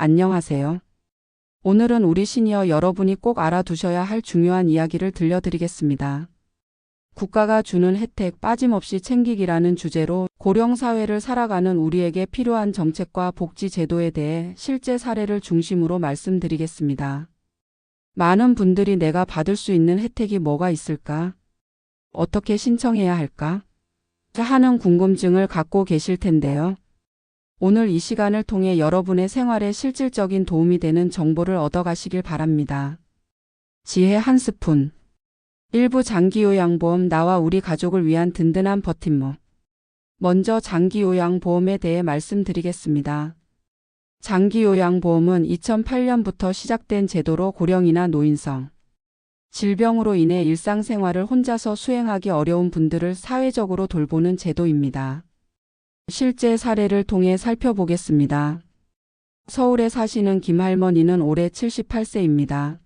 안녕하세요. 오늘은 우리 시니어 여러분이 꼭 알아두셔야 할 중요한 이야기를 들려드리겠습니다. 국가가 주는 혜택 빠짐없이 챙기기라는 주제로 고령 사회를 살아가는 우리에게 필요한 정책과 복지 제도에 대해 실제 사례를 중심으로 말씀드리겠습니다. 많은 분들이 내가 받을 수 있는 혜택이 뭐가 있을까? 어떻게 신청해야 할까? 하는 궁금증을 갖고 계실 텐데요. 오늘 이 시간을 통해 여러분의 생활에 실질적인 도움이 되는 정보를 얻어가시길 바랍니다. 지혜 한 스푼. 일부 장기요양보험 나와 우리 가족을 위한 든든한 버팀목. 먼저 장기요양보험에 대해 말씀드리겠습니다. 장기요양보험은 2008년부터 시작된 제도로 고령이나 노인성, 질병으로 인해 일상생활을 혼자서 수행하기 어려운 분들을 사회적으로 돌보는 제도입니다. 실제 사례를 통해 살펴보겠습니다. 서울에 사시는 김할머니는 올해 78세입니다.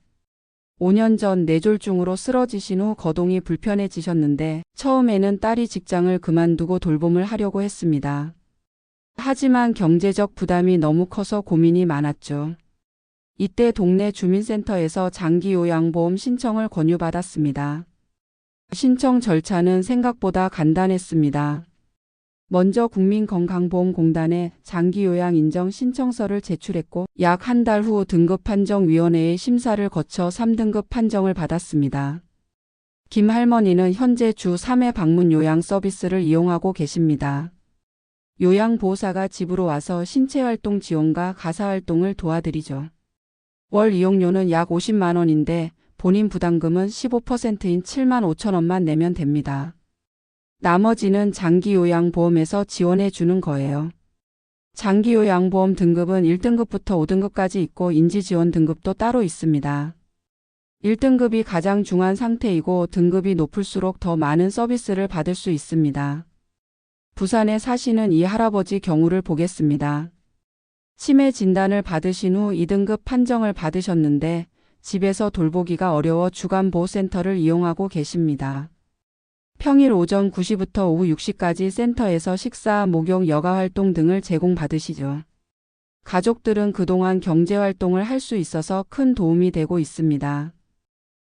5년 전 뇌졸중으로 쓰러지신 후 거동이 불편해지셨는데 처음에는 딸이 직장을 그만두고 돌봄을 하려고 했습니다. 하지만 경제적 부담이 너무 커서 고민이 많았죠. 이때 동네 주민센터에서 장기요양보험 신청을 권유받았습니다. 신청 절차는 생각보다 간단했습니다. 먼저 국민건강보험공단에 장기요양 인정 신청서를 제출했고 약 한 달 후 등급판정위원회의 심사를 거쳐 3등급 판정을 받았습니다. 김 할머니는 현재 주 3회 방문 요양 서비스를 이용하고 계십니다. 요양보호사가 집으로 와서 신체활동 지원과 가사활동을 도와드리죠. 월 이용료는 약 50만 원인데 본인 부담금은 15%인 7만 5천 원만 내면 됩니다. 나머지는 장기요양보험에서 지원해 주는 거예요. 장기요양보험 등급은 1등급부터 5등급까지 있고 인지지원 등급도 따로 있습니다. 1등급이 가장 중한 상태이고 등급이 높을수록 더 많은 서비스를 받을 수 있습니다. 부산에 사시는 이 할아버지 경우를 보겠습니다. 치매 진단을 받으신 후 2등급 판정을 받으셨는데 집에서 돌보기가 어려워 주간보호센터를 이용하고 계십니다. 평일 오전 9시부터 오후 6시까지 센터에서 식사, 목욕, 여가활동 등을 제공받으시죠. 가족들은 그동안 경제활동을 할 수 있어서 큰 도움이 되고 있습니다.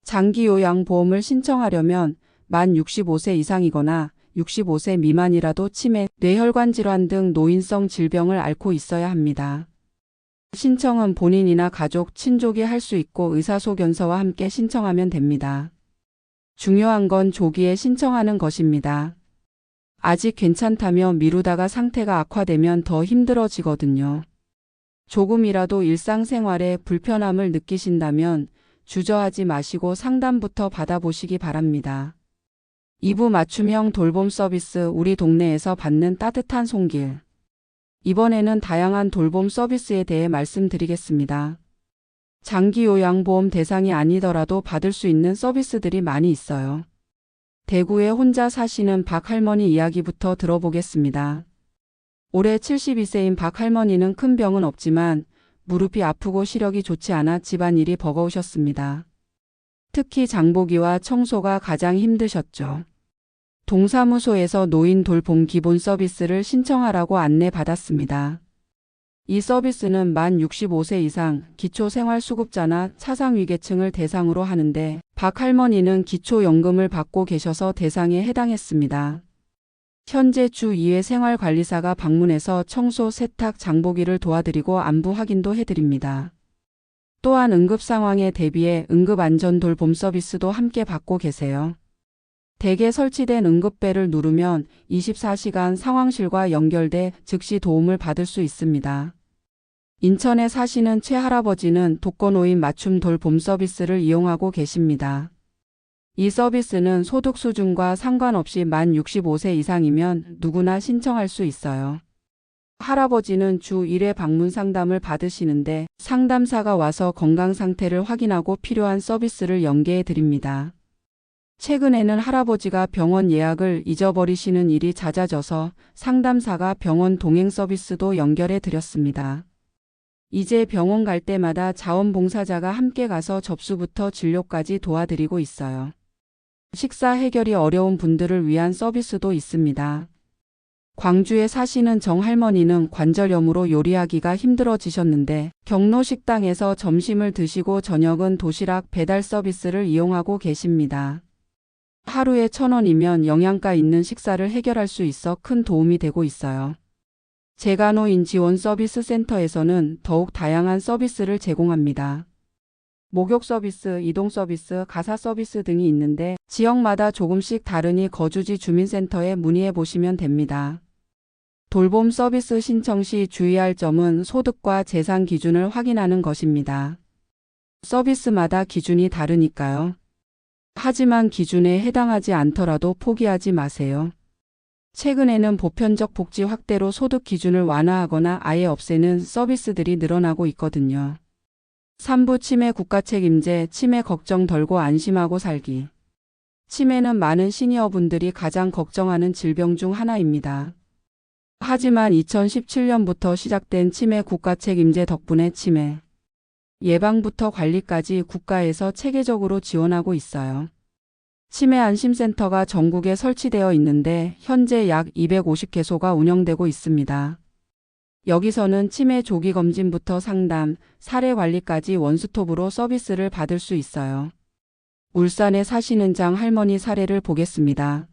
장기요양보험을 신청하려면 만 65세 이상이거나 65세 미만이라도 치매, 뇌혈관 질환 등 노인성 질병을 앓고 있어야 합니다. 신청은 본인이나 가족, 친족이 할 수 있고 의사소견서와 함께 신청하면 됩니다. 중요한 건 조기에 신청하는 것입니다. 아직 괜찮다며 미루다가 상태가 악화되면 더 힘들어지거든요. 조금이라도 일상생활에 불편함을 느끼신다면 주저하지 마시고 상담부터 받아보시기 바랍니다. 2부 맞춤형 돌봄 서비스 우리 동네에서 받는 따뜻한 손길. 이번에는 다양한 돌봄 서비스에 대해 말씀드리겠습니다. 장기요양보험 대상이 아니더라도 받을 수 있는 서비스들이 많이 있어요. 대구에 혼자 사시는 박 할머니 이야기부터 들어보겠습니다. 올해 72세인 박 할머니는 큰 병은 없지만 무릎이 아프고 시력이 좋지 않아 집안일이 버거우셨습니다. 특히 장보기와 청소가 가장 힘드셨죠. 동사무소에서 노인 돌봄 기본 서비스를 신청하라고 안내받았습니다. 이 서비스는 만 65세 이상 기초생활수급자나 차상위계층을 대상으로 하는데 박 할머니는 기초연금을 받고 계셔서 대상에 해당했습니다. 현재 주 2회 생활관리사가 방문해서 청소, 세탁, 장보기를 도와드리고 안부 확인도 해드립니다. 또한 응급 상황에 대비해 응급안전돌봄 서비스도 함께 받고 계세요. 댁에 설치된 응급벨을 누르면 24시간 상황실과 연결돼 즉시 도움을 받을 수 있습니다. 인천에 사시는 최 할아버지는 독거노인 맞춤 돌봄 서비스를 이용하고 계십니다. 이 서비스는 소득 수준과 상관없이 만 65세 이상이면 누구나 신청할 수 있어요. 할아버지는 주 1회 방문 상담을 받으시는데 상담사가 와서 건강 상태를 확인하고 필요한 서비스를 연계해 드립니다. 최근에는 할아버지가 병원 예약을 잊어버리시는 일이 잦아져서 상담사가 병원 동행 서비스도 연결해 드렸습니다. 이제 병원 갈 때마다 자원봉사자가 함께 가서 접수부터 진료까지 도와드리고 있어요. 식사 해결이 어려운 분들을 위한 서비스도 있습니다. 광주에 사시는 정할머니는 관절염으로 요리하기가 힘들어지셨는데 경로 식당에서 점심을 드시고 저녁은 도시락 배달 서비스를 이용하고 계십니다. 하루에 1,000원이면 영양가 있는 식사를 해결할 수 있어 큰 도움이 되고 있어요. 재간호인 지원 서비스 센터에서는 더욱 다양한 서비스를 제공합니다. 목욕 서비스, 이동 서비스, 가사 서비스 등이 있는데 지역마다 조금씩 다르니 거주지 주민센터에 문의해 보시면 됩니다. 돌봄 서비스 신청 시 주의할 점은 소득과 재산 기준을 확인하는 것입니다. 서비스마다 기준이 다르니까요. 하지만 기준에 해당하지 않더라도 포기하지 마세요. 최근에는 보편적 복지 확대로 소득 기준을 완화하거나 아예 없애는 서비스들이 늘어나고 있거든요. 3부 치매 국가 책임제, 치매 걱정 덜고 안심하고 살기. 치매는 많은 시니어분들이 가장 걱정하는 질병 중 하나입니다. 하지만 2017년부터 시작된 치매 국가 책임제 덕분에 치매 예방부터 관리까지 국가에서 체계적으로 지원하고 있어요. 치매 안심센터가 전국에 설치되어 있는데 현재 약 250개소가 운영되고 있습니다. 여기서는 치매 조기 검진부터 상담, 사례 관리까지 원스톱으로 서비스를 받을 수 있어요. 울산에 사시는 장 할머니 사례를 보겠습니다.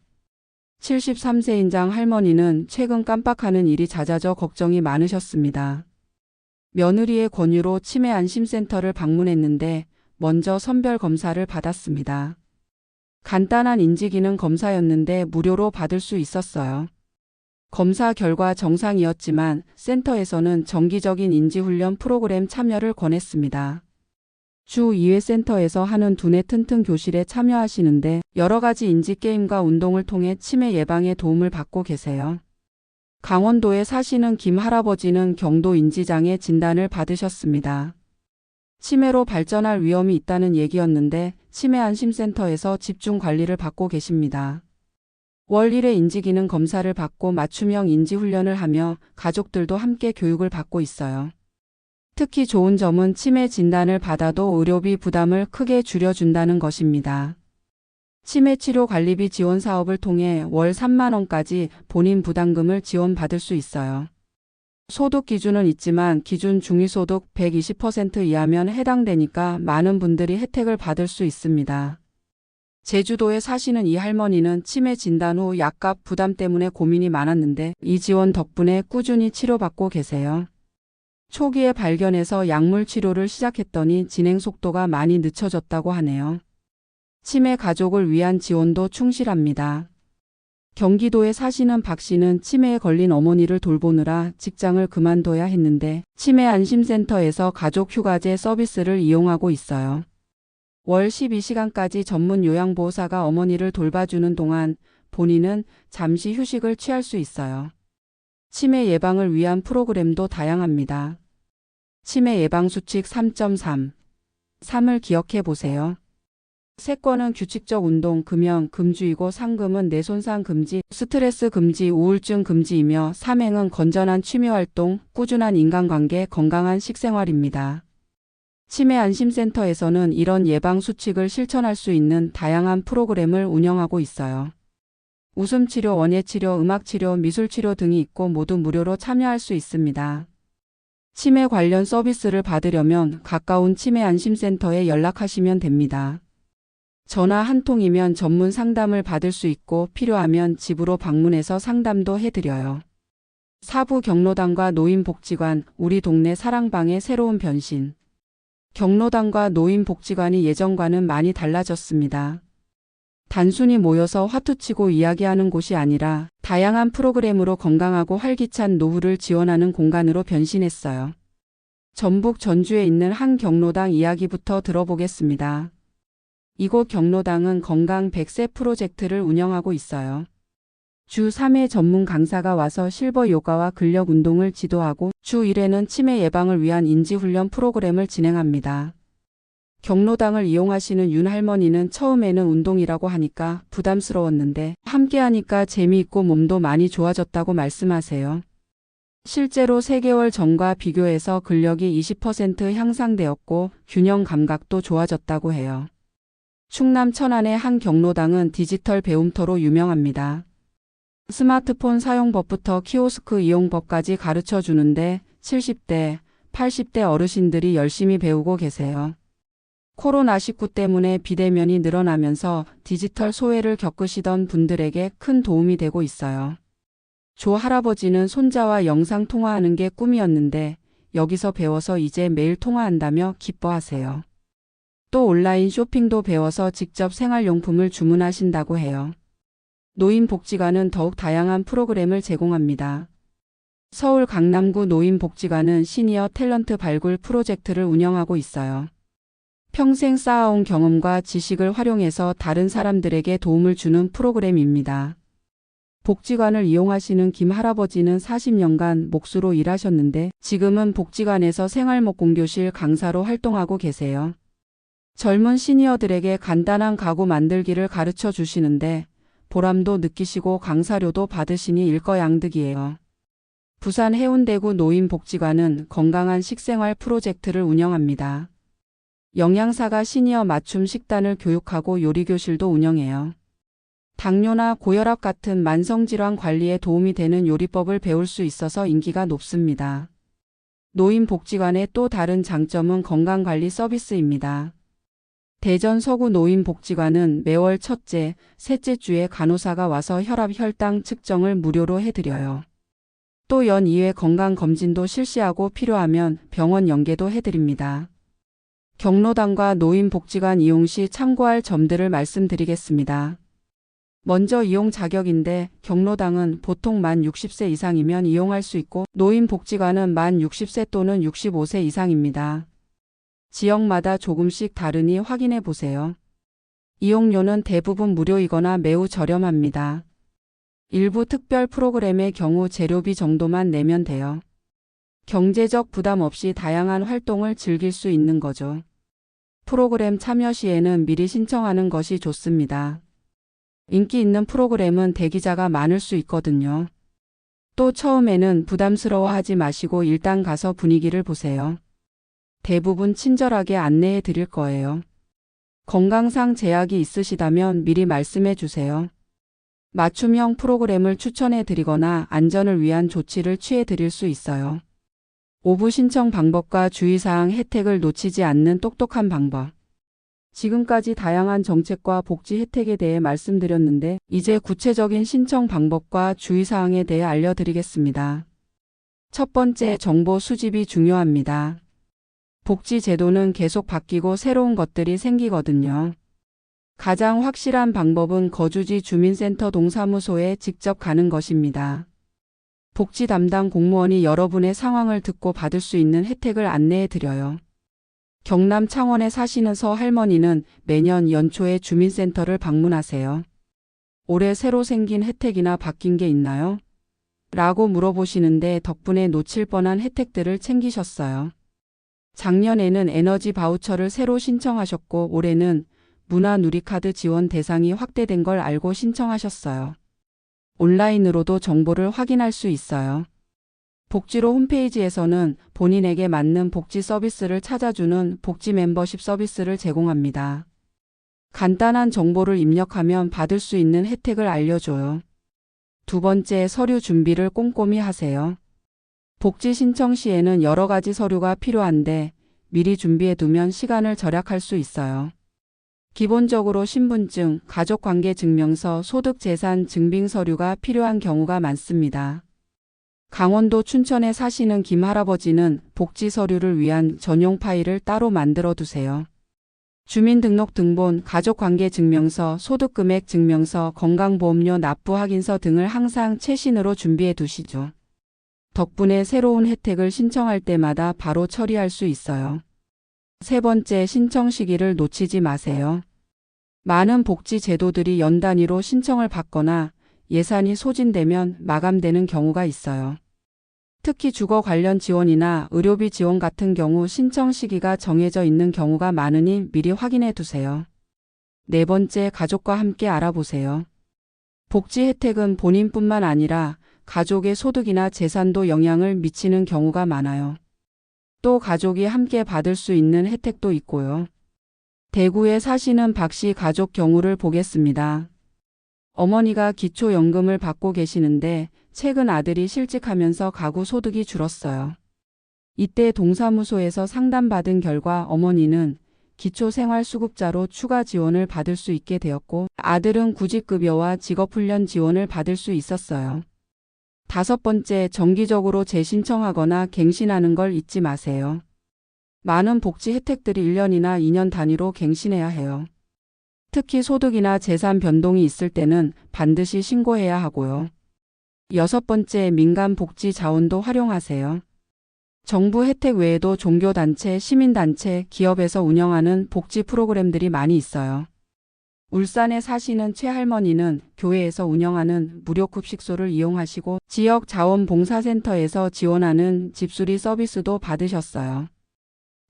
73세인 장 할머니는 최근 깜빡하는 일이 잦아져 걱정이 많으셨습니다. 며느리의 권유로 치매 안심센터를 방문했는데 먼저 선별 검사를 받았습니다. 간단한 인지기능 검사였는데 무료로 받을 수 있었어요. 검사 결과 정상이었지만 센터에서는 정기적인 인지훈련 프로그램 참여를 권했습니다. 주 2회 센터에서 하는 두뇌 튼튼 교실에 참여하시는데 여러 가지 인지게임과 운동을 통해 치매 예방에 도움을 받고 계세요. 강원도에 사시는 김 할아버지는 경도 인지장애 진단을 받으셨습니다. 치매로 발전할 위험이 있다는 얘기였는데 치매 안심센터에서 집중 관리를 받고 계십니다. 월 1회 인지기능 검사를 받고 맞춤형 인지훈련을 하며 가족들도 함께 교육을 받고 있어요. 특히 좋은 점은 치매 진단을 받아도 의료비 부담을 크게 줄여준다는 것입니다. 치매치료 관리비 지원 사업을 통해 월 3만 원까지 본인 부담금을 지원받을 수 있어요. 소득 기준은 있지만 기준 중위소득 120% 이하면 해당되니까 많은 분들이 혜택을 받을 수 있습니다. 제주도에 사시는 이 할머니는 치매 진단 후 약값 부담 때문에 고민이 많았는데 이 지원 덕분에 꾸준히 치료받고 계세요. 초기에 발견해서 약물 치료를 시작했더니 진행 속도가 많이 늦춰졌다고 하네요. 치매 가족을 위한 지원도 충실합니다. 경기도에 사시는 박 씨는 치매에 걸린 어머니를 돌보느라 직장을 그만둬야 했는데 치매 안심센터에서 가족 휴가제 서비스를 이용하고 있어요. 월 12시간까지 전문 요양보호사가 어머니를 돌봐주는 동안 본인은 잠시 휴식을 취할 수 있어요. 치매 예방을 위한 프로그램도 다양합니다. 치매 예방 수칙 3.3. 3을 기억해 보세요. 세권은 규칙적 운동, 금연, 금주이고 상금은 뇌손상 금지, 스트레스 금지, 우울증 금지이며 삼행은 건전한 취미활동, 꾸준한 인간관계, 건강한 식생활입니다. 치매 안심센터에서는 이런 예방 수칙을 실천할 수 있는 다양한 프로그램을 운영하고 있어요. 웃음치료, 원예치료, 음악치료, 미술치료 등이 있고 모두 무료로 참여할 수 있습니다. 치매 관련 서비스를 받으려면 가까운 치매 안심센터에 연락하시면 됩니다. 전화 한 통이면 전문 상담을 받을 수 있고 필요하면 집으로 방문해서 상담도 해드려요. 사부 경로당과 노인복지관, 우리 동네 사랑방의 새로운 변신. 경로당과 노인복지관이 예전과는 많이 달라졌습니다. 단순히 모여서 화투치고 이야기하는 곳이 아니라 다양한 프로그램으로 건강하고 활기찬 노후를 지원하는 공간으로 변신했어요. 전북 전주에 있는 한 경로당 이야기부터 들어보겠습니다. 이곳 경로당은 건강 100세 프로젝트를 운영하고 있어요. 주 3회 전문 강사가 와서 실버 요가와 근력 운동을 지도하고 주 1회는 치매 예방을 위한 인지훈련 프로그램을 진행합니다. 경로당을 이용하시는 윤 할머니는 처음에는 운동이라고 하니까 부담스러웠는데 함께하니까 재미있고 몸도 많이 좋아졌다고 말씀하세요. 실제로 3개월 전과 비교해서 근력이 20% 향상되었고 균형 감각도 좋아졌다고 해요. 충남 천안의 한 경로당은 디지털 배움터로 유명합니다. 스마트폰 사용법부터 키오스크 이용법까지 가르쳐 주는데 70대, 80대 어르신들이 열심히 배우고 계세요. 코로나19 때문에 비대면이 늘어나면서 디지털 소외를 겪으시던 분들에게 큰 도움이 되고 있어요. 조 할아버지는 손자와 영상 통화하는 게 꿈이었는데 여기서 배워서 이제 매일 통화한다며 기뻐하세요. 또 온라인 쇼핑도 배워서 직접 생활용품을 주문하신다고 해요. 노인복지관은 더욱 다양한 프로그램을 제공합니다. 서울 강남구 노인복지관은 시니어 탤런트 발굴 프로젝트를 운영하고 있어요. 평생 쌓아온 경험과 지식을 활용해서 다른 사람들에게 도움을 주는 프로그램입니다. 복지관을 이용하시는 김 할아버지는 40년간 목수로 일하셨는데 지금은 복지관에서 생활목공교실 강사로 활동하고 계세요. 젊은 시니어들에게 간단한 가구 만들기를 가르쳐 주시는데 보람도 느끼시고 강사료도 받으시니 일거양득이에요. 부산 해운대구 노인복지관은 건강한 식생활 프로젝트를 운영합니다. 영양사가 시니어 맞춤 식단을 교육하고 요리교실도 운영해요. 당뇨나 고혈압 같은 만성질환 관리에 도움이 되는 요리법을 배울 수 있어서 인기가 높습니다. 노인복지관의 또 다른 장점은 건강관리 서비스입니다. 대전 서구 노인복지관은 매월 첫째, 셋째 주에 간호사가 와서 혈압, 혈당 측정을 무료로 해드려요. 또 연 2회 건강검진도 실시하고 필요하면 병원 연계도 해드립니다. 경로당과 노인복지관 이용 시 참고할 점들을 말씀드리겠습니다. 먼저 이용 자격인데 경로당은 보통 만 60세 이상이면 이용할 수 있고 노인복지관은 만 60세 또는 65세 이상입니다. 지역마다 조금씩 다르니 확인해 보세요. 이용료는 대부분 무료이거나 매우 저렴합니다. 일부 특별 프로그램의 경우 재료비 정도만 내면 돼요. 경제적 부담 없이 다양한 활동을 즐길 수 있는 거죠. 프로그램 참여 시에는 미리 신청하는 것이 좋습니다. 인기 있는 프로그램은 대기자가 많을 수 있거든요. 또 처음에는 부담스러워하지 마시고 일단 가서 분위기를 보세요. 대부분 친절하게 안내해 드릴 거예요. 건강상 제약이 있으시다면 미리 말씀해 주세요. 맞춤형 프로그램을 추천해 드리거나 안전을 위한 조치를 취해 드릴 수 있어요. 오부 신청 방법과 주의사항 혜택을 놓치지 않는 똑똑한 방법. 지금까지 다양한 정책과 복지 혜택에 대해 말씀드렸는데 이제 구체적인 신청 방법과 주의사항에 대해 알려드리겠습니다. 첫 번째, 정보 수집이 중요합니다. 복지 제도는 계속 바뀌고 새로운 것들이 생기거든요. 가장 확실한 방법은 거주지 주민센터 동사무소에 직접 가는 것입니다. 복지 담당 공무원이 여러분의 상황을 듣고 받을 수 있는 혜택을 안내해 드려요. 경남 창원에 사시는 서 할머니는 매년 연초에 주민센터를 방문하세요. 올해 새로 생긴 혜택이나 바뀐 게 있나요? 라고 물어보시는데 덕분에 놓칠 뻔한 혜택들을 챙기셨어요. 작년에는 에너지 바우처를 새로 신청하셨고 올해는 문화누리카드 지원 대상이 확대된 걸 알고 신청하셨어요. 온라인으로도 정보를 확인할 수 있어요. 복지로 홈페이지에서는 본인에게 맞는 복지 서비스를 찾아주는 복지 멤버십 서비스를 제공합니다. 간단한 정보를 입력하면 받을 수 있는 혜택을 알려줘요. 두 번째, 서류 준비를 꼼꼼히 하세요. 복지 신청 시에는 여러 가지 서류가 필요한데 미리 준비해두면 시간을 절약할 수 있어요. 기본적으로 신분증, 가족관계증명서, 소득재산 증빙 서류가 필요한 경우가 많습니다. 강원도 춘천에 사시는 김 할아버지는 복지 서류를 위한 전용 파일을 따로 만들어 두세요. 주민등록등본, 가족관계증명서, 소득금액 증명서, 건강보험료 납부 확인서 등을 항상 최신으로 준비해 두시죠. 덕분에 새로운 혜택을 신청할 때마다 바로 처리할 수 있어요. 세 번째, 신청 시기를 놓치지 마세요. 많은 복지 제도들이 연 단위로 신청을 받거나 예산이 소진되면 마감되는 경우가 있어요. 특히 주거 관련 지원이나 의료비 지원 같은 경우 신청 시기가 정해져 있는 경우가 많으니 미리 확인해 두세요. 네 번째, 가족과 함께 알아보세요. 복지 혜택은 본인뿐만 아니라 가족의 소득이나 재산도 영향을 미치는 경우가 많아요. 또 가족이 함께 받을 수 있는 혜택도 있고요. 대구에 사시는 박 씨 가족 경우를 보겠습니다. 어머니가 기초연금을 받고 계시는데 최근 아들이 실직하면서 가구 소득이 줄었어요. 이때 동사무소에서 상담받은 결과 어머니는 기초생활수급자로 추가 지원을 받을 수 있게 되었고 아들은 구직급여와 직업훈련 지원을 받을 수 있었어요. 5번째, 정기적으로 재신청하거나 갱신하는 걸 잊지 마세요. 많은 복지 혜택들이 1년이나 2년 단위로 갱신해야 해요. 특히 소득이나 재산 변동이 있을 때는 반드시 신고해야 하고요. 6번째, 민간 복지 자원도 활용하세요. 정부 혜택 외에도 종교단체, 시민단체, 기업에서 운영하는 복지 프로그램들이 많이 있어요. 울산에 사시는 최할머니는 교회에서 운영하는 무료 급식소를 이용하시고 지역 자원봉사센터에서 지원하는 집수리 서비스도 받으셨어요.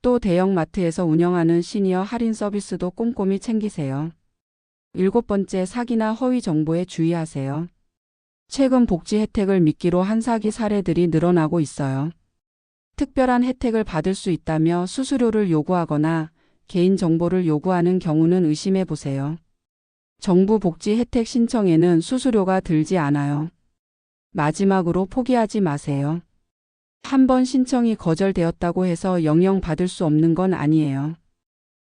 또 대형마트에서 운영하는 시니어 할인 서비스도 꼼꼼히 챙기세요. 7번째, 사기나 허위 정보에 주의하세요. 최근 복지 혜택을 미끼로 한 사기 사례들이 늘어나고 있어요. 특별한 혜택을 받을 수 있다며 수수료를 요구하거나 개인정보를 요구하는 경우는 의심해 보세요. 정부 복지 혜택 신청에는 수수료가 들지 않아요. 마지막으로 포기하지 마세요. 한 번 신청이 거절되었다고 해서 영영 받을 수 없는 건 아니에요.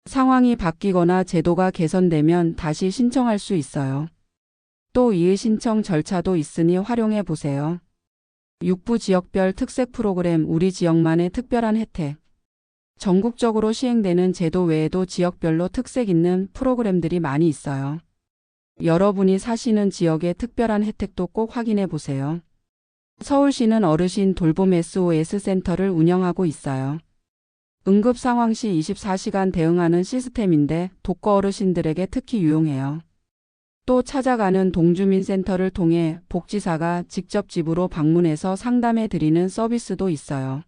상황이 바뀌거나 제도가 개선되면 다시 신청할 수 있어요. 또 이의 신청 절차도 있으니 활용해 보세요. 6부 지역별 특색 프로그램, 우리 지역만의 특별한 혜택. 전국적으로 시행되는 제도 외에도 지역별로 특색 있는 프로그램들이 많이 있어요. 여러분이 사시는 지역의 특별한 혜택도 꼭 확인해 보세요. 서울시는 어르신 돌봄 SOS 센터를 운영하고 있어요. 응급 상황 시 24시간 대응하는 시스템인데 독거 어르신들에게 특히 유용해요. 또 찾아가는 동주민센터를 통해 복지사가 직접 집으로 방문해서 상담해 드리는 서비스도 있어요.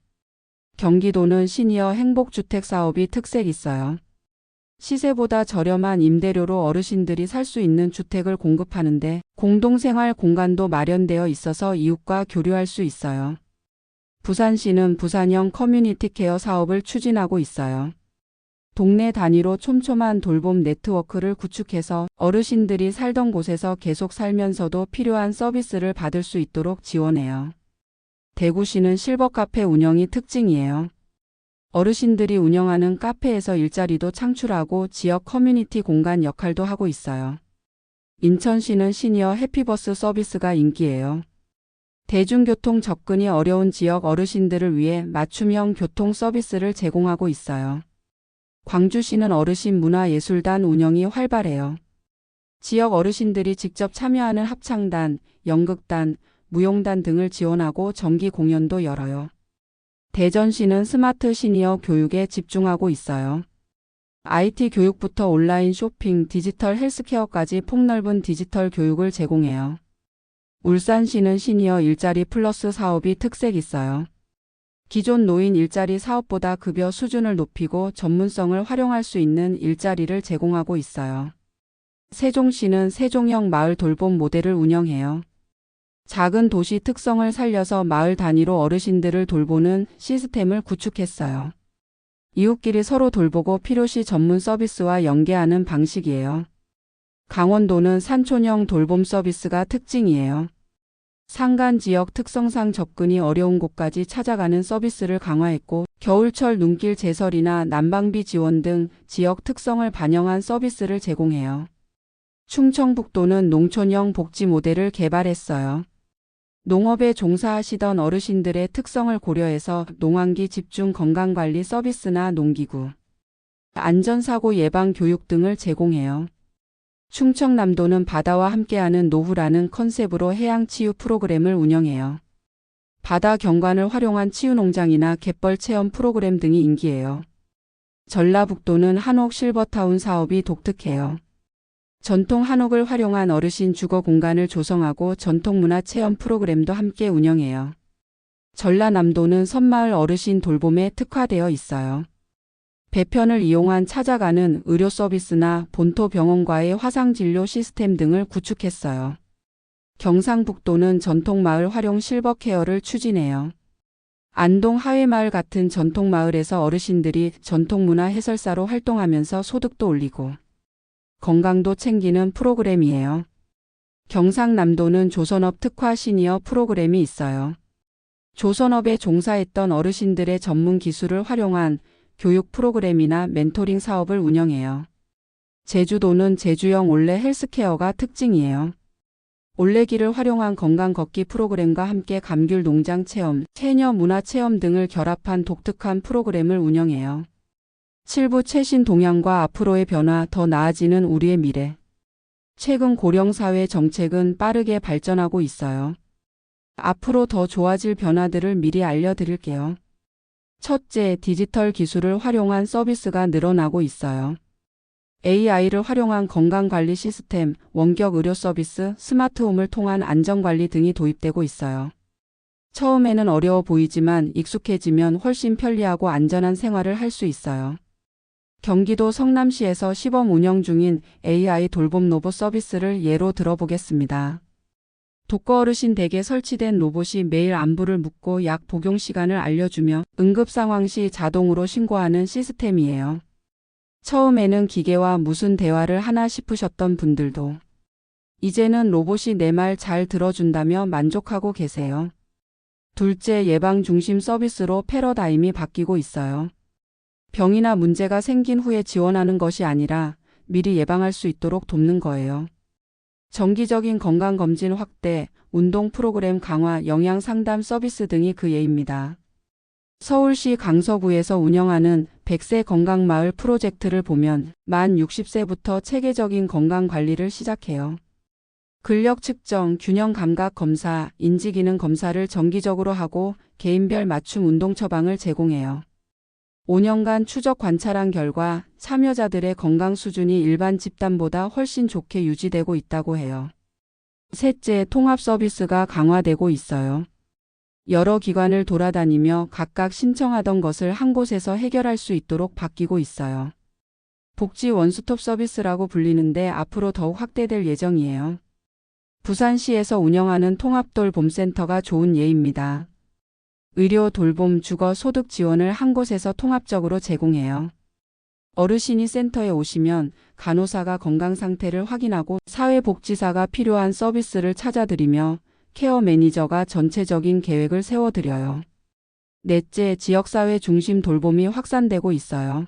경기도는 시니어 행복주택 사업이 특색 있어요. 시세보다 저렴한 임대료로 어르신들이 살 수 있는 주택을 공급하는데 공동생활 공간도 마련되어 있어서 이웃과 교류할 수 있어요. 부산시는 부산형 커뮤니티 케어 사업을 추진하고 있어요. 동네 단위로 촘촘한 돌봄 네트워크를 구축해서 어르신들이 살던 곳에서 계속 살면서도 필요한 서비스를 받을 수 있도록 지원해요. 대구시는 실버 카페 운영이 특징이에요. 어르신들이 운영하는 카페에서 일자리도 창출하고 지역 커뮤니티 공간 역할도 하고 있어요. 인천시는 시니어 해피버스 서비스가 인기예요. 대중교통 접근이 어려운 지역 어르신들을 위해 맞춤형 교통 서비스를 제공하고 있어요. 광주시는 어르신 문화예술단 운영이 활발해요. 지역 어르신들이 직접 참여하는 합창단, 연극단, 무용단 등을 지원하고 정기 공연도 열어요. 대전시는 스마트 시니어 교육에 집중하고 있어요. IT 교육부터 온라인 쇼핑, 디지털 헬스케어까지 폭넓은 디지털 교육을 제공해요. 울산시는 시니어 일자리 플러스 사업이 특색 있어요. 기존 노인 일자리 사업보다 급여 수준을 높이고 전문성을 활용할 수 있는 일자리를 제공하고 있어요. 세종시는 세종형 마을 돌봄 모델을 운영해요. 작은 도시 특성을 살려서 마을 단위로 어르신들을 돌보는 시스템을 구축했어요. 이웃끼리 서로 돌보고 필요시 전문 서비스와 연계하는 방식이에요. 강원도는 산촌형 돌봄 서비스가 특징이에요. 산간 지역 특성상 접근이 어려운 곳까지 찾아가는 서비스를 강화했고 겨울철 눈길 제설이나 난방비 지원 등 지역 특성을 반영한 서비스를 제공해요. 충청북도는 농촌형 복지 모델을 개발했어요. 농업에 종사하시던 어르신들의 특성을 고려해서 농한기 집중 건강관리 서비스나 농기구, 안전사고 예방 교육 등을 제공해요. 충청남도는 바다와 함께하는 노후라는 컨셉으로 해양치유 프로그램을 운영해요. 바다 경관을 활용한 치유농장이나 갯벌 체험 프로그램 등이 인기예요. 전라북도는 한옥 실버타운 사업이 독특해요. 전통 한옥을 활용한 어르신 주거 공간을 조성하고 전통문화 체험 프로그램도 함께 운영해요. 전라남도는 섬마을 어르신 돌봄에 특화되어 있어요. 배편을 이용한 찾아가는 의료 서비스나 본토 병원과의 화상진료 시스템 등을 구축했어요. 경상북도는 전통마을 활용 실버케어를 추진해요. 안동 하회마을 같은 전통마을에서 어르신들이 전통문화 해설사로 활동하면서 소득도 올리고 건강도 챙기는 프로그램이에요. 경상남도는 조선업 특화 시니어 프로그램이 있어요. 조선업에 종사했던 어르신들의 전문 기술을 활용한 교육 프로그램이나 멘토링 사업을 운영해요. 제주도는 제주형 올레 헬스케어가 특징이에요. 올레기를 활용한 건강 걷기 프로그램과 함께 감귤 농장 체험, 해녀 문화 체험 등을 결합한 독특한 프로그램을 운영해요. 7부 최신 동향과 앞으로의 변화, 더 나아지는 우리의 미래. 최근 고령사회 정책은 빠르게 발전하고 있어요. 앞으로 더 좋아질 변화들을 미리 알려드릴게요. 첫째, 디지털 기술을 활용한 서비스가 늘어나고 있어요. AI를 활용한 건강관리 시스템, 원격 의료 서비스, 스마트홈을 통한 안전관리 등이 도입되고 있어요. 처음에는 어려워 보이지만 익숙해지면 훨씬 편리하고 안전한 생활을 할 수 있어요. 경기도 성남시에서 시범 운영 중인 AI 돌봄 로봇 서비스를 예로 들어보겠습니다. 독거 어르신 댁에 설치된 로봇이 매일 안부를 묻고 약 복용 시간을 알려주며 응급 상황 시 자동으로 신고하는 시스템이에요. 처음에는 기계와 무슨 대화를 하나 싶으셨던 분들도 이제는 로봇이 내 말 잘 들어준다며 만족하고 계세요. 둘째, 예방 중심 서비스로 패러다임이 바뀌고 있어요. 병이나 문제가 생긴 후에 지원하는 것이 아니라 미리 예방할 수 있도록 돕는 거예요. 정기적인 건강검진 확대, 운동 프로그램 강화, 영양 상담 서비스 등이 그 예입니다. 서울시 강서구에서 운영하는 100세 건강마을 프로젝트를 보면 만 60세부터 체계적인 건강관리를 시작해요. 근력 측정, 균형 감각 검사, 인지기능 검사를 정기적으로 하고 개인별 맞춤 운동 처방을 제공해요. 5년간 추적 관찰한 결과 참여자들의 건강 수준이 일반 집단보다 훨씬 좋게 유지되고 있다고 해요. 셋째, 통합 서비스가 강화되고 있어요. 여러 기관을 돌아다니며 각각 신청하던 것을 한 곳에서 해결할 수 있도록 바뀌고 있어요. 복지 원스톱 서비스라고 불리는데 앞으로 더욱 확대될 예정이에요. 부산시에서 운영하는 통합돌봄센터가 좋은 예입니다. 의료, 돌봄, 주거, 소득 지원을 한 곳에서 통합적으로 제공해요. 어르신이 센터에 오시면 간호사가 건강 상태를 확인하고 사회복지사가 필요한 서비스를 찾아드리며 케어 매니저가 전체적인 계획을 세워드려요. 넷째, 지역사회 중심 돌봄이 확산되고 있어요.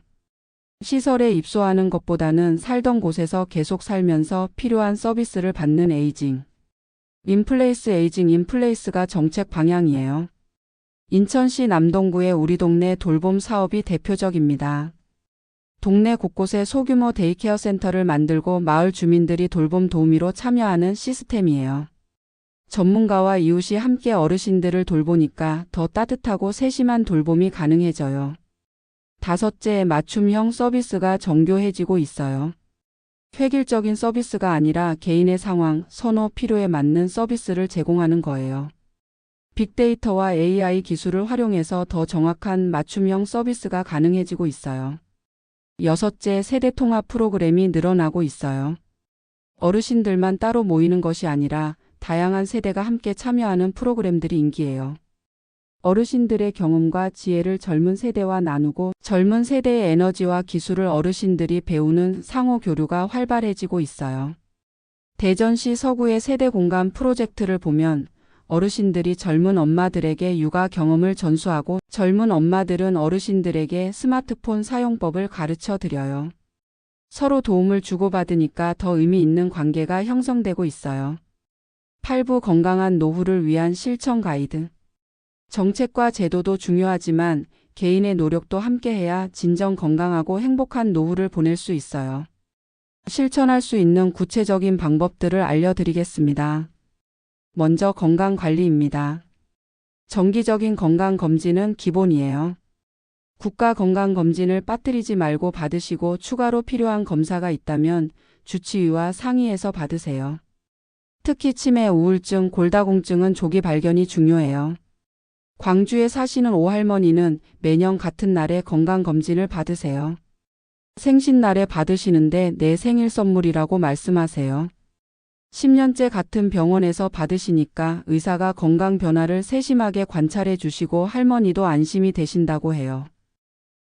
시설에 입소하는 것보다는 살던 곳에서 계속 살면서 필요한 서비스를 받는 에이징. 인플레이스 에이징 인플레이스가 정책 방향이에요. 인천시 남동구의 우리 동네 돌봄 사업이 대표적입니다. 동네 곳곳에 소규모 데이케어 센터를 만들고 마을 주민들이 돌봄 도우미로 참여하는 시스템이에요. 전문가와 이웃이 함께 어르신들을 돌보니까 더 따뜻하고 세심한 돌봄이 가능해져요. 다섯째, 맞춤형 서비스가 정교해지고 있어요. 획일적인 서비스가 아니라 개인의 상황, 선호, 필요에 맞는 서비스를 제공하는 거예요. 빅데이터와 AI 기술을 활용해서 더 정확한 맞춤형 서비스가 가능해지고 있어요. 여섯째, 세대 통합 프로그램이 늘어나고 있어요. 어르신들만 따로 모이는 것이 아니라 다양한 세대가 함께 참여하는 프로그램들이 인기예요. 어르신들의 경험과 지혜를 젊은 세대와 나누고 젊은 세대의 에너지와 기술을 어르신들이 배우는 상호 교류가 활발해지고 있어요. 대전시 서구의 세대 공감 프로젝트를 보면 어르신들이 젊은 엄마들에게 육아 경험을 전수하고 젊은 엄마들은 어르신들에게 스마트폰 사용법을 가르쳐 드려요. 서로 도움을 주고받으니까 더 의미 있는 관계가 형성되고 있어요. 8부 건강한 노후를 위한 실천 가이드. 정책과 제도도 중요하지만 개인의 노력도 함께해야 진정 건강하고 행복한 노후를 보낼 수 있어요. 실천할 수 있는 구체적인 방법들을 알려드리겠습니다. 먼저 건강관리입니다. 정기적인 건강검진은 기본이에요. 국가건강검진을 빠뜨리지 말고 받으시고 추가로 필요한 검사가 있다면 주치의와 상의해서 받으세요. 특히 치매, 우울증, 골다공증은 조기 발견이 중요해요. 광주에 사시는 오할머니는 매년 같은 날에 건강검진을 받으세요. 생신날에 받으시는데 내 생일 선물이라고 말씀하세요. 10년째 같은 병원에서 받으시니까 의사가 건강 변화를 세심하게 관찰해 주시고 할머니도 안심이 되신다고 해요.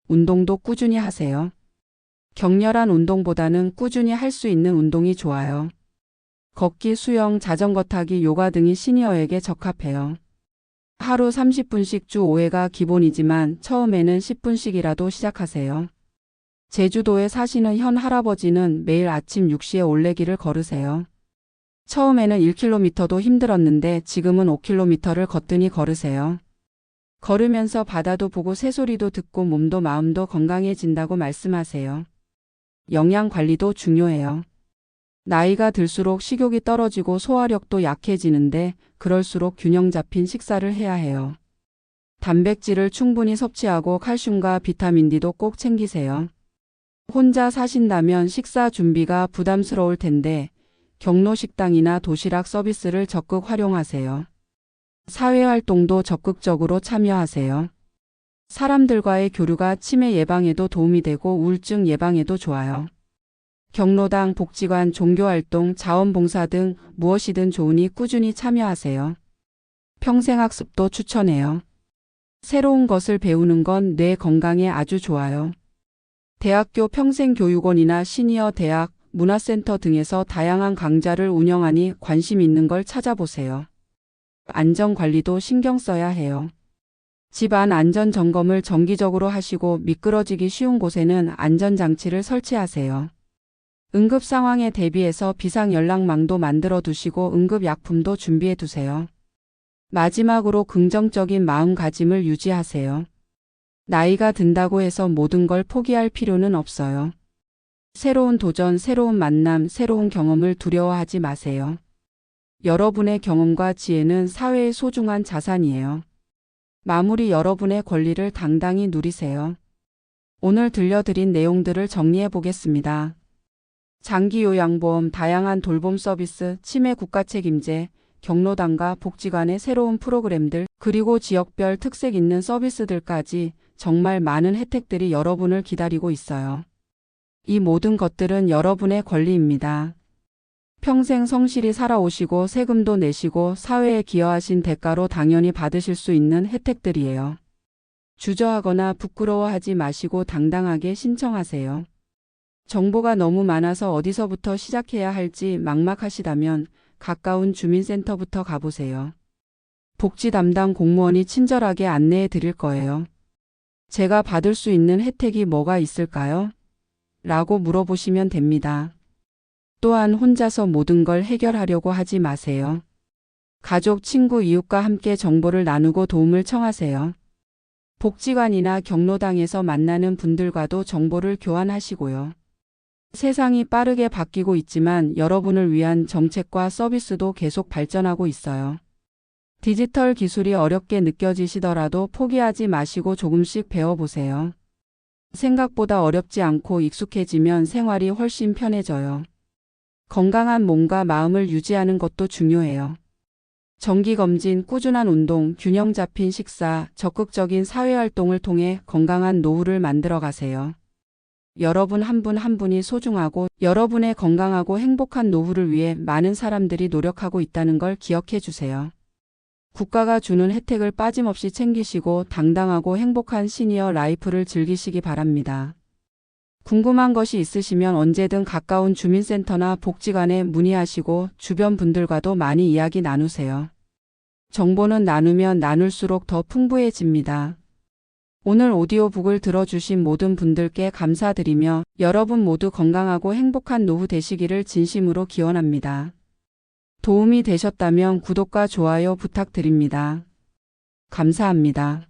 운동도 꾸준히 하세요. 격렬한 운동보다는 꾸준히 할 수 있는 운동이 좋아요. 걷기, 수영, 자전거 타기, 요가 등이 시니어에게 적합해요. 하루 30분씩 주 5회가 기본이지만 처음에는 10분씩이라도 시작하세요. 제주도에 사시는 현 할아버지는 매일 아침 6시에 올레길을 걸으세요. 처음에는 1km도 힘들었는데 지금은 5km를 거뜬히 걸으세요. 걸으면서 바다도 보고 새소리도 듣고 몸도 마음도 건강해진다고 말씀하세요. 영양 관리도 중요해요. 나이가 들수록 식욕이 떨어지고 소화력도 약해지는데 그럴수록 균형 잡힌 식사를 해야 해요. 단백질을 충분히 섭취하고 칼슘과 비타민 D도 꼭 챙기세요. 혼자 사신다면 식사 준비가 부담스러울 텐데 경로 식당이나 도시락 서비스를 적극 활용하세요. 사회활동도 적극적으로 참여하세요. 사람들과의 교류가 치매 예방에도 도움이 되고 우울증 예방에도 좋아요. 경로당, 복지관, 종교활동, 자원봉사 등 무엇이든 좋으니 꾸준히 참여하세요. 평생학습도 추천해요. 새로운 것을 배우는 건 뇌 건강에 아주 좋아요. 대학교 평생교육원이나 시니어 대학, 문화센터 등에서 다양한 강좌를 운영하니 관심 있는 걸 찾아보세요. 안전관리도 신경 써야 해요. 집안 안전점검을 정기적으로 하시고 미끄러지기 쉬운 곳에는 안전장치를 설치하세요. 응급 상황에 대비해서 비상연락망도 만들어 두시고 응급약품도 준비해 두세요. 마지막으로 긍정적인 마음가짐을 유지하세요. 나이가 든다고 해서 모든 걸 포기할 필요는 없어요. 새로운 도전, 새로운 만남, 새로운 경험을 두려워하지 마세요. 여러분의 경험과 지혜는 사회의 소중한 자산이에요. 마무리 여러분의 권리를 당당히 누리세요. 오늘 들려드린 내용들을 정리해 보겠습니다. 장기요양보험, 다양한 돌봄 서비스, 치매 국가책임제, 경로당과 복지관의 새로운 프로그램들, 그리고 지역별 특색 있는 서비스들까지 정말 많은 혜택들이 여러분을 기다리고 있어요. 이 모든 것들은 여러분의 권리입니다. 평생 성실히 살아오시고 세금도 내시고 사회에 기여하신 대가로 당연히 받으실 수 있는 혜택들이에요. 주저하거나 부끄러워하지 마시고 당당하게 신청하세요. 정보가 너무 많아서 어디서부터 시작해야 할지 막막하시다면 가까운 주민센터부터 가보세요. 복지 담당 공무원이 친절하게 안내해 드릴 거예요. 제가 받을 수 있는 혜택이 뭐가 있을까요? 라고 물어보시면 됩니다. 또한 혼자서 모든 걸 해결하려고 하지 마세요. 가족, 친구, 이웃과 함께 정보를 나누고 도움을 청하세요. 복지관이나 경로당에서 만나는 분들과도 정보를 교환하시고요. 세상이 빠르게 바뀌고 있지만 여러분을 위한 정책과 서비스도 계속 발전하고 있어요. 디지털 기술이 어렵게 느껴지시더라도 포기하지 마시고 조금씩 배워보세요. 생각보다 어렵지 않고 익숙해지면 생활이 훨씬 편해져요. 건강한 몸과 마음을 유지하는 것도 중요해요. 정기검진, 꾸준한 운동, 균형 잡힌 식사, 적극적인 사회활동을 통해 건강한 노후를 만들어 가세요. 여러분 한 분 한 분이 소중하고 여러분의 건강하고 행복한 노후를 위해 많은 사람들이 노력하고 있다는 걸 기억해 주세요. 국가가 주는 혜택을 빠짐없이 챙기시고 당당하고 행복한 시니어 라이프를 즐기시기 바랍니다. 궁금한 것이 있으시면 언제든 가까운 주민센터나 복지관에 문의하시고 주변 분들과도 많이 이야기 나누세요. 정보는 나누면 나눌수록 더 풍부해집니다. 오늘 오디오북을 들어주신 모든 분들께 감사드리며 여러분 모두 건강하고 행복한 노후 되시기를 진심으로 기원합니다. 도움이 되셨다면 구독과 좋아요 부탁드립니다. 감사합니다.